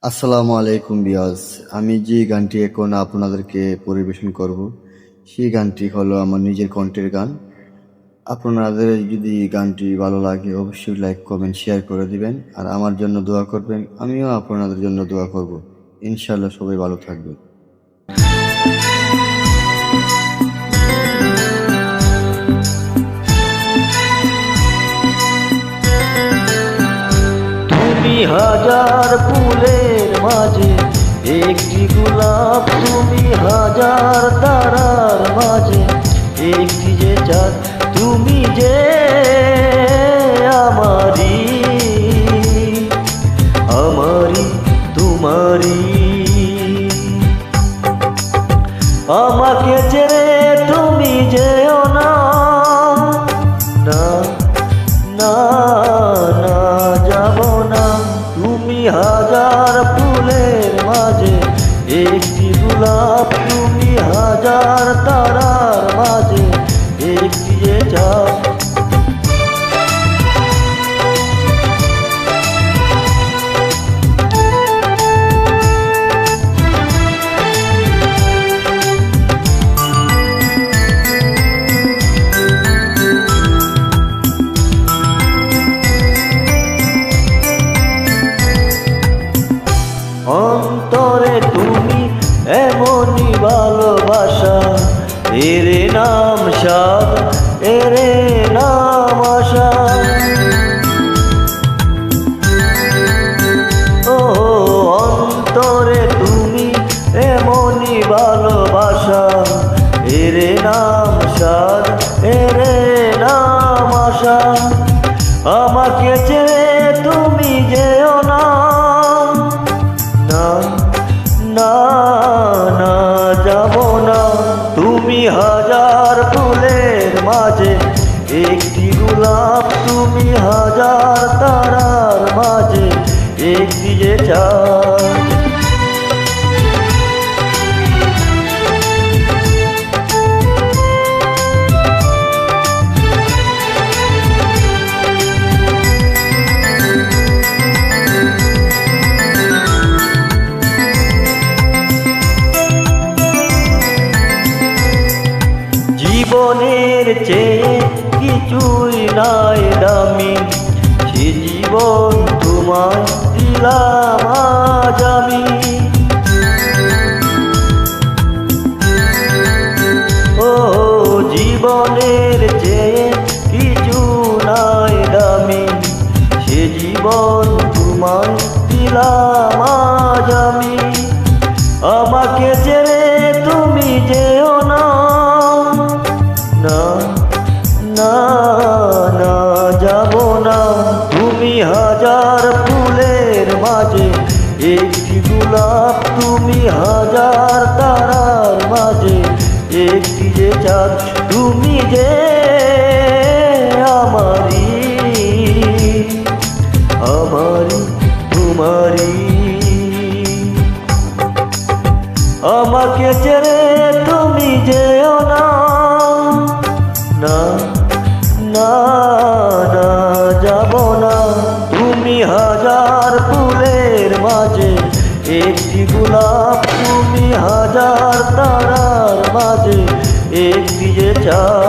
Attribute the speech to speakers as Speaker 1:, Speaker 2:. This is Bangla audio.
Speaker 1: আসসালামু আলাইকুম বিয়াস। আমি যে গানটি এখন আপনাদেরকে পরিবেশন করব সেই গানটি হলো আমার নিজের কণ্ঠের গান। আপনাদের যদি গানটি ভালো লাগে অবশ্যই লাইক কমেন্ট শেয়ার করে দিবেন আর আমার জন্য দোয়া করবেন। আমিও আপনাদের জন্য দোয়া করব। ইনশাআল্লাহ সবাই ভালো থাকবেন।
Speaker 2: তুমি হাজার ফুলের মাঝে একটি গোলাপ, তুমি হাজার তারার মাঝে একটি যে চাঁদ, তুমি যে আমারি আমারি তোমারি। আমাকে ছেড়ে তুমি যেও না, না না না যাব না। তুমি হাজার ফুলের মাঝে একটি গোলাপ, তুমি হাজার তারার মাঝে একটি যে চাঁদ। অন্তরে তুমি এমনই ভালোবাসা, এরে নাম সাদ, এরে নাম আশা। ও অন্তরে তুমি এমনই ভালোবাসা, এরে নাম সাদ, এরে নাম আশা। আমাকে ছেড়ে তুমি যেও না, না না যাব না। তুমি হাজার ফুলের মাঝে একটি গোলাপ, তুমি হাজার তারার মাঝে একটি যে চাঁদ। জীবনের চেয়ে কিছুই নাই দামি, সে জীবন তোমায় দিলাম আজ আমি। ও জীবনের চেয়ে কিছু নাই দামি, সে জীবন তোমায় দিলাম আজ আমি। আমাকে ছেড়ে তুমি যেও না, না না না যাব না। তুমি হাজার ফুলের মাঝে একটি গোলাপ, তুমি হাজার তারার মাঝে একটি যে চাঁদ। তুমি যে আমারি আমারি তোমারি। আমাকে ছেড়ে তুমি যেও না, না না না যাব না। তুমি হাজার ফুলের মাঝে একটি গোলাপ, তুমি হাজার তারার মাঝে একটি যে চাঁদ।